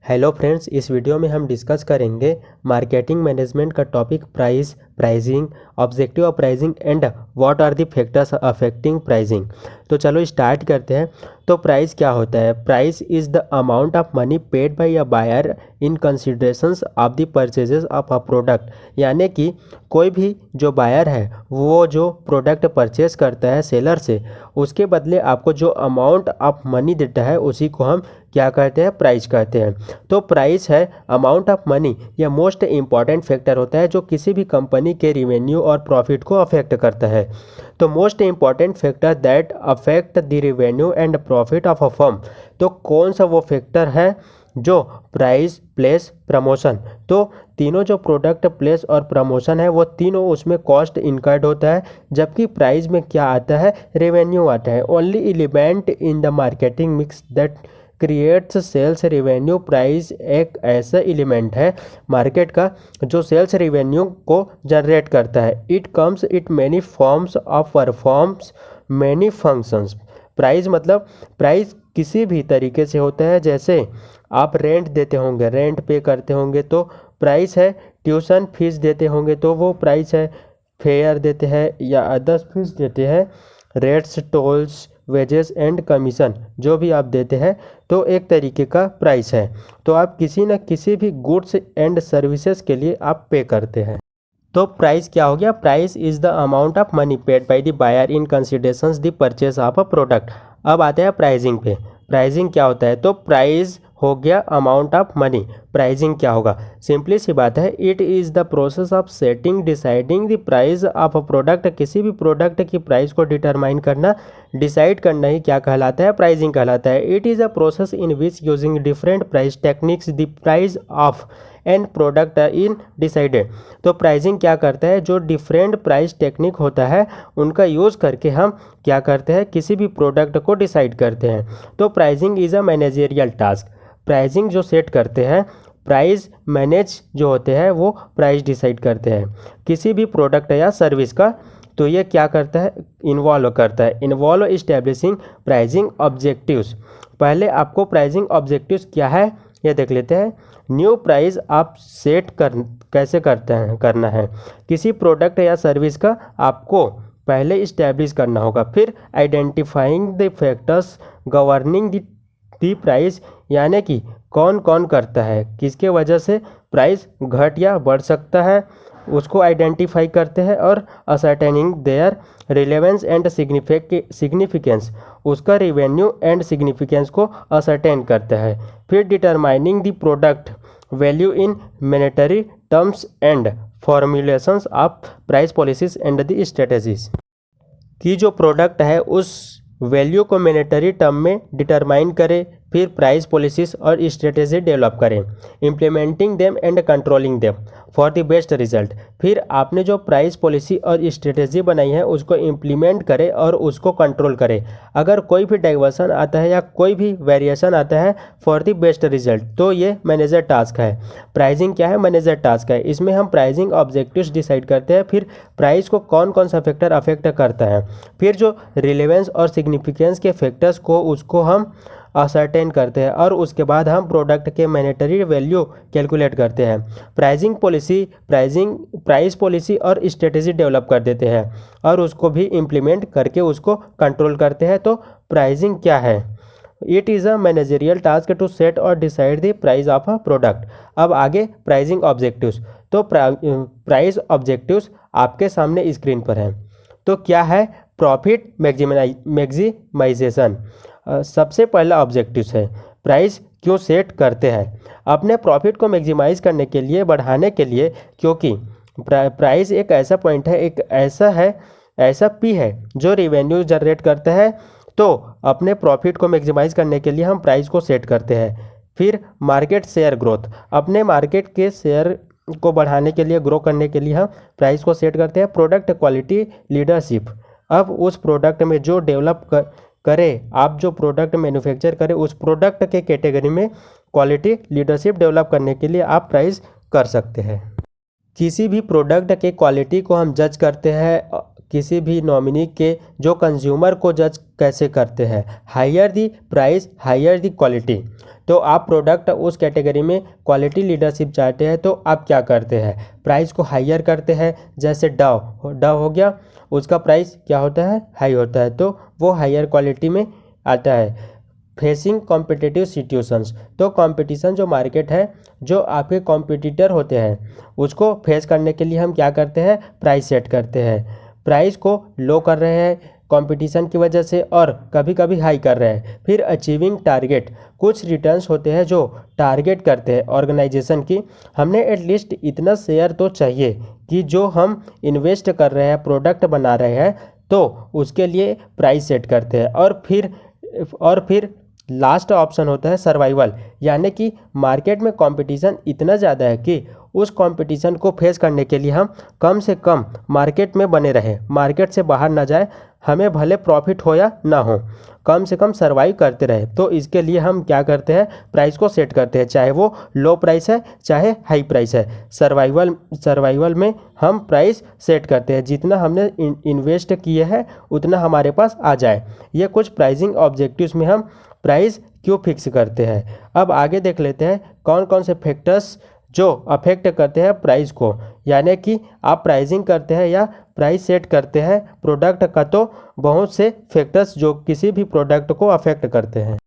Hello friends, इस video में हम डिस्कस करेंगे मार्केटिंग मैनेजमेंट का topic price, pricing, objective of pricing and what are the factors affecting pricing. तो चलो स्टार्ट करते हैं। तो प्राइस क्या होता है? Price is the amount of money paid by a buyer in considerations of the purchases of a product. यानी कि कोई भी जो बायर है वो जो प्रोडक्ट परचेज करता है सेलर से, उसके बदले आपको जो अमाउंट ऑफ मनी देता है उसी को हम क्या कहते हैं? प्राइस कहते हैं। तो प्राइस है अमाउंट ऑफ मनी। यह मोस्ट इंपॉर्टेंट फैक्टर होता है जो किसी भी कंपनी के रिवेन्यू और प्रॉफिट को अफेक्ट करता है। तो most important factor that affect the revenue and profit of a firm. तो कौन सा वो फैक्टर है? जो प्राइस, प्लेस, प्रमोशन। तो तीनों जो प्रोडक्ट, प्लेस और प्रमोशन है वो तीनों उसमें कॉस्ट इनकर्ड होता है, जबकि प्राइस में क्या आता है? रेवेन्यू आता है। Only element in the marketing mix that creates sales revenue. Price एक ऐसा एलिमेंट है मार्केट का जो सेल्स रेवेन्यू को जनरेट करता है। It comes it many forms of performs many functions. Price मतलब प्राइस किसी भी तरीके से होता है। जैसे आप रेंट देते होंगे, रेंट पे करते होंगे तो प्राइस है। ट्यूशन फीस देते होंगे तो वो प्राइस है। फेयर देते हैं या अदर्स फीस देते हैं, rates, tolls, wages and commission जो भी आप देते हैं तो एक तरीके का प्राइस है। तो आप किसी न किसी भी गुड्स एंड सर्विसेज के लिए आप पे करते हैं। तो प्राइस क्या हो गया? Price is the amount of money paid by the buyer in considerations the purchase of a product. अब आते हैं प्राइसिंग पे। प्राइसिंग क्या होता है? तो प्राइस हो गया अमाउंट ऑफ मनी। प्राइसिंग क्या होगा? सिंपली सी बात है, it is the process of setting deciding the price of a product. किसी भी प्रोडक्ट की प्राइस को डिटरमाइन करना, डिसाइड करना ही क्या कहलाता है? प्राइसिंग कहलाता है। It is a process in which using different price techniques the price of and product in decided. तो प्राइसिंग क्या करता है? जो डिफरेंट प्राइस टेक्निक होता है उनका यूज़ करके हम क्या करते हैं? किसी भी प्रोडक्ट को डिसाइड करते हैं। तो pricing is a managerial task. Pricing जो सेट करते हैं, प्राइस मैनेज जो होते हैं वो प्राइस डिसाइड करते हैं किसी भी प्रोडक्ट या सर्विस का। तो ये क्या करता है? इन्वॉल्व करता है। Involve establishing pricing objectives. पहले आपको प्राइसिंग ऑब्जेक्टिव्स क्या है ये देख लेते हैं। न्यू प्राइस आप सेट कैसे करना है किसी प्रोडक्ट या सर्विस का, आपको पहले इस्टेब्लिश करना होगा। फिर identifying the factors governing the price, यानी कि कौन कौन करता है, किसके वजह से प्राइस घट या बढ़ सकता है, उसको आइडेंटिफाई करते हैं। और ascertaining their relevance and significance, उसका रिवेन्यू एंड सिग्निफिकेंस को असर्टेन करता है। फिर determining the product value in monetary terms and formulations of price policies and the strategies. कि जो प्रोडक्ट है उस वैल्यू को मॉनेटरी टर्म में डिटरमाइन करें, फिर प्राइस पॉलिसीज और स्ट्रेटेजी डेवलप करें, implementing them and controlling them for the best result. फिर आपने जो प्राइस पॉलिसी और स्ट्रेटेजी बनाई है उसको इम्प्लीमेंट करें और उसको कंट्रोल करें। अगर कोई भी डाइवर्सन आता है या कोई भी वेरिएशन आता है फॉर द बेस्ट रिजल्ट, तो ये मैनेजर टास्क है। प्राइसिंग क्या है? मैनेजर टास्क है। इसमें हम प्राइसिंग ऑब्जेक्टिव्स डिसाइड करते हैं, फिर प्राइस को कौन कौन सा फैक्टर अफेक्ट करता है, फिर जो रिलेवेंस और सिग्निफिकेंस के फैक्टर्स को उसको हम असर्टेन करते हैं, और उसके बाद हम प्रोडक्ट के मॉनेटरी वैल्यू कैलकुलेट करते हैं। प्राइस पॉलिसी और स्ट्रेटेजी डेवलप कर देते हैं और उसको भी इम्प्लीमेंट करके उसको कंट्रोल करते हैं। तो प्राइसिंग क्या है? It is a managerial task to set और decide the price of a product. अब आगे प्राइसिंग ऑब्जेक्टिव्स। तो प्राइस ऑब्जेक्टिव्स आपके सामने स्क्रीन पर हैं। तो क्या है? प्रॉफिट मैक्सिमाइजेशन सबसे पहला ऑब्जेक्टिव्स है। प्राइस क्यों सेट करते हैं? अपने प्रॉफिट को मैक्सिमाइज करने के लिए, बढ़ाने के लिए, क्योंकि प्राइस एक ऐसा पॉइंट है, एक ऐसा पी है जो रिवेन्यू जनरेट करता है। तो अपने प्रॉफिट को मैक्सिमाइज करने के लिए हम प्राइस को सेट करते हैं। फिर मार्केट शेयर ग्रोथ, अपने मार्केट के शेयर को बढ़ाने के लिए, ग्रो करने के लिए हम प्राइस को सेट करते हैं। प्रोडक्ट क्वालिटी लीडरशिप, अब उस प्रोडक्ट में जो डेवलप करें, आप जो प्रोडक्ट मैन्युफैक्चर करें उस प्रोडक्ट के कैटेगरी में क्वालिटी लीडरशिप डेवलप करने के लिए आप प्राइस कर सकते हैं। किसी भी प्रोडक्ट के क्वालिटी को हम जज करते हैं किसी भी नॉमिनी के जो कंज्यूमर को जज कैसे करते हैं, higher the price higher the quality. तो आप प्रोडक्ट उस कैटेगरी में क्वालिटी लीडरशिप चाहते हैं तो आप क्या करते हैं, प्राइस को हायर करते हैं। जैसे डव हो गया, उसका प्राइस क्या होता है, हाई होता है, तो वो हायर क्वालिटी में आता है। फेसिंग कॉम्पिटिटिव सिचुएशंस, तो कंपटीशन जो मार्केट है, जो आपके कॉम्पिटिटर होते हैं उसको फेस करने के लिए हम क्या करते हैं, प्राइस सेट करते हैं। प्राइस को लो कर रहे हैं कंपटीशन की वजह से और कभी कभी हाई कर रहे हैं। फिर अचीविंग टारगेट, कुछ रिटर्न्स होते हैं जो टारगेट करते हैं ऑर्गेनाइजेशन की, हमने एटलीस्ट इतना शेयर तो चाहिए कि जो हम इन्वेस्ट कर रहे हैं प्रोडक्ट बना रहे हैं, तो उसके लिए प्राइस सेट करते हैं। और फिर लास्ट ऑप्शन होता है सर्वाइवल, यानी कि मार्केट में कंपटीशन इतना ज़्यादा है कि उस कंपटीशन को फेस करने के लिए हम कम से कम मार्केट में बने रहें, मार्केट से बाहर ना जाए, हमें भले प्रॉफिट हो या ना हो, कम से कम सर्वाइव करते रहे। तो इसके लिए हम क्या करते हैं, प्राइस को सेट करते हैं, चाहे वो लो प्राइस है चाहे हाई प्राइस है। सर्वाइवल में हम प्राइस सेट करते हैं, जितना हमने इन्वेस्ट किए हैं उतना हमारे पास आ जाए। ये कुछ प्राइसिंग ऑब्जेक्टिव्स में हम प्राइस क्यों फिक्स करते हैं। अब आगे देख लेते हैं कौन कौन से फैक्टर्स जो अफेक्ट करते हैं प्राइस को, यानी कि आप प्राइसिंग करते हैं या प्राइस सेट करते हैं प्रोडक्ट का, तो बहुत से फैक्टर्स जो किसी भी प्रोडक्ट को अफेक्ट करते हैं।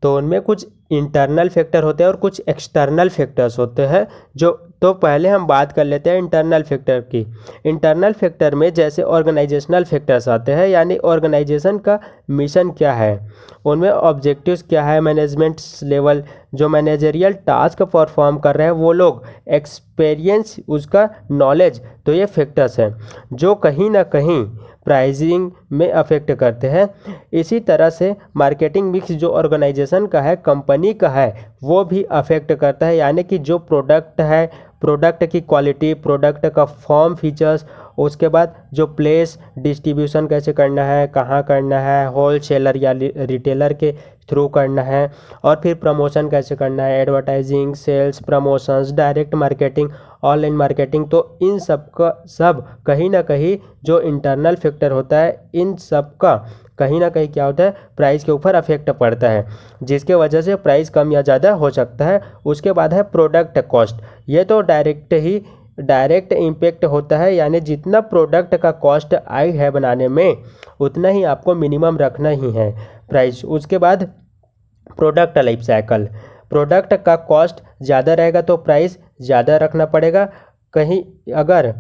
तो उनमें कुछ इंटरनल फैक्टर होते हैं और कुछ एक्सटर्नल फैक्टर्स होते हैं जो, तो पहले हम बात कर लेते हैं इंटरनल फैक्टर की। इंटरनल फैक्टर में जैसे ऑर्गेनाइजेशनल फैक्टर्स आते हैं, यानी ऑर्गेनाइजेशन का मिशन क्या है, उनमें ऑब्जेक्टिव्स क्या है, मैनेजमेंट लेवल जो मैनेजरियल टास्क परफॉर्म कर रहे हैं वो लोग, एक्सपीरियंस, उसका नॉलेज। तो ये फैक्टर्स हैं जो कहीं ना कहीं प्राइसिंग में अफेक्ट करते हैं। इसी तरह से मार्केटिंग मिक्स जो ऑर्गेनाइजेशन का है, कंपनी का है, वो भी अफेक्ट करता है, यानी कि जो प्रोडक्ट है, प्रोडक्ट की क्वालिटी, प्रोडक्ट का फॉर्म फीचर्स, उसके बाद जो प्लेस डिस्ट्रीब्यूशन कैसे करना है, कहाँ करना है, होल सेलर या रिटेलर के थ्रू करना है, और फिर प्रमोशन कैसे करना है, advertising, sales, promotions, direct marketing, online marketing. तो इन सब का सब कहीं ना कहीं जो इंटरनल फैक्टर होता है, इन सब का कहीं ना कहीं क्या होता है, प्राइस के ऊपर अफेक्ट पड़ता है, जिसके वजह से प्राइस कम या ज़्यादा हो सकता है। उसके बाद है प्रोडक्ट कॉस्ट, ये तो डायरेक्ट इम्पेक्ट होता है, यानी जितना प्रोडक्ट का कॉस्ट आई है बनाने में उतना ही आपको मिनिमम रखना ही है प्राइस। उसके बाद प्रोडक्ट लाइफ साइकिल, प्रोडक्ट का कॉस्ट ज़्यादा रहेगा तो प्राइस ज़्यादा रखना पड़ेगा, कहीं अगर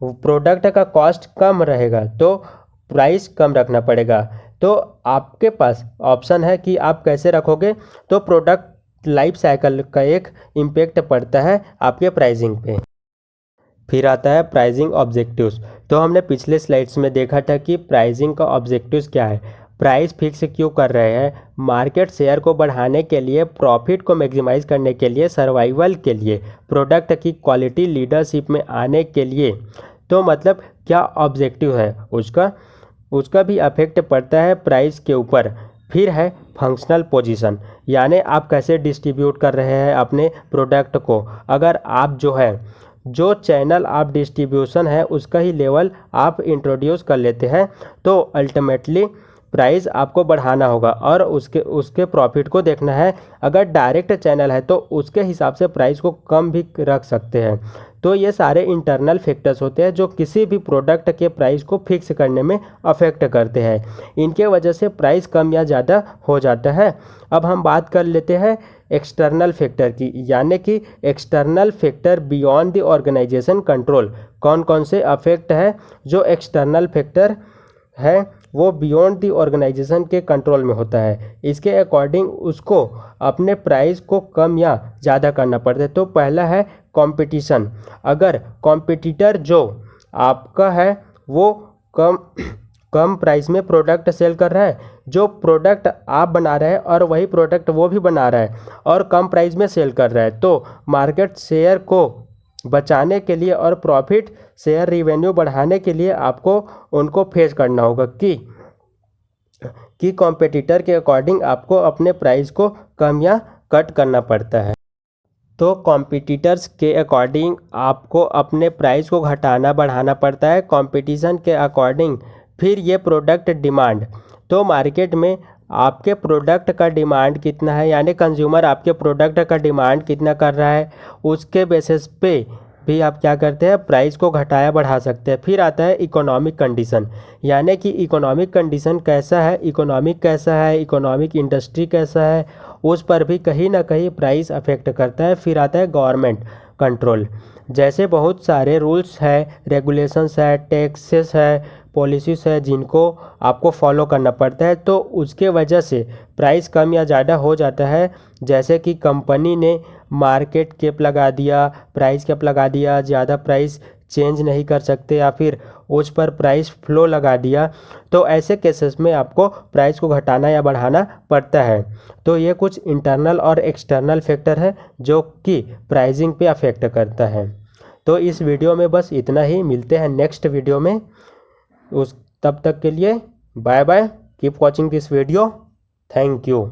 प्रोडक्ट का कॉस्ट कम रहेगा तो प्राइस कम रखना पड़ेगा। तो आपके पास ऑप्शन है कि आप कैसे रखोगे। तो प्रोडक्ट लाइफ साइकिल का एक इम्पेक्ट पड़ता है आपके प्राइसिंग पे। फिर आता है प्राइसिंग ऑब्जेक्टिव्स। तो हमने पिछले स्लाइड्स में देखा था कि प्राइसिंग का ऑब्जेक्टिव्स क्या है, प्राइस फिक्स क्यों कर रहे हैं, मार्केट शेयर को बढ़ाने के लिए, प्रॉफिट को मैक्सिमाइज करने के लिए, सर्वाइवल के लिए, प्रोडक्ट की क्वालिटी लीडरशिप में आने के लिए। तो मतलब क्या ऑब्जेक्टिव है उसका भी अफेक्ट पड़ता है प्राइस के ऊपर। फिर है फंक्शनल पोजीशन, यानी आप कैसे डिस्ट्रीब्यूट कर रहे हैं अपने प्रोडक्ट को। अगर आप जो चैनल आप डिस्ट्रीब्यूशन है उसका ही लेवल आप इंट्रोड्यूस कर लेते हैं, तो अल्टीमेटली प्राइस आपको बढ़ाना होगा और उसके प्रॉफिट को देखना है। अगर डायरेक्ट चैनल है तो उसके हिसाब से प्राइस को कम भी रख सकते हैं। तो ये सारे इंटरनल फैक्टर्स होते हैं जो किसी भी प्रोडक्ट के प्राइस को फिक्स करने में अफेक्ट करते हैं, इनके वजह से प्राइस कम या ज़्यादा हो जाता है। अब हम बात कर लेते हैं एक्सटर्नल फैक्टर की, यानी कि external factor beyond the organisation control. कौन कौन से अफेक्ट है जो एक्सटर्नल फैक्टर है वो बियॉन्ड द ऑर्गेनाइजेशन के कंट्रोल में होता है, इसके अकॉर्डिंग उसको अपने प्राइस को कम या ज़्यादा करना पड़ता है। तो पहला है कंपटीशन, अगर कॉम्पिटिटर जो आपका है वो कम प्राइस में प्रोडक्ट सेल कर रहा है, जो प्रोडक्ट आप बना रहे हैं और वही प्रोडक्ट वो भी बना रहा है और कम प्राइस में सेल कर रहा है, तो मार्केट शेयर को बचाने के लिए और प्रॉफिट शेयर रिवेन्यू बढ़ाने के लिए आपको उनको फेस करना होगा कि कॉम्पिटिटर के अकॉर्डिंग आपको अपने प्राइस को कम या कट करना पड़ता है। तो कॉम्पिटिटर्स के अकॉर्डिंग आपको अपने प्राइस को घटाना बढ़ाना पड़ता है, कंपटीशन के अकॉर्डिंग। फिर ये प्रोडक्ट डिमांड, तो मार्केट में आपके प्रोडक्ट का डिमांड कितना है, यानी कंज्यूमर आपके प्रोडक्ट का डिमांड कितना कर रहा है, उसके बेसिस पे भी आप क्या करते हैं, प्राइस को घटाया बढ़ा सकते हैं। फिर आता है इकोनॉमिक कंडीशन, यानी कि इकोनॉमिक कंडीशन कैसा है, इकोनॉमिक इंडस्ट्री कैसा है, उस पर भी कहीं ना कहीं प्राइस अफेक्ट करता है। फिर आता है गवर्नमेंट कंट्रोल, जैसे बहुत सारे रूल्स है, रेगुलेशंस है, टैक्सेस है, पॉलिसीज है, जिनको आपको फॉलो करना पड़ता है, तो उसके वजह से प्राइस कम या ज़्यादा हो जाता है। जैसे कि कंपनी ने मार्केट कैप लगा दिया, प्राइस कैप लगा दिया, ज़्यादा प्राइस चेंज नहीं कर सकते, या फिर उस पर प्राइस फ्लो लगा दिया, तो ऐसे केसेस में आपको प्राइस को घटाना या बढ़ाना पड़ता है। तो ये कुछ इंटरनल और एक्सटर्नल फैक्टर है जो कि प्राइसिंग पे अफेक्ट करता है। तो इस वीडियो में बस इतना ही, मिलते हैं नेक्स्ट वीडियो में। तब तक के लिए bye bye, keep watching this video, thank you.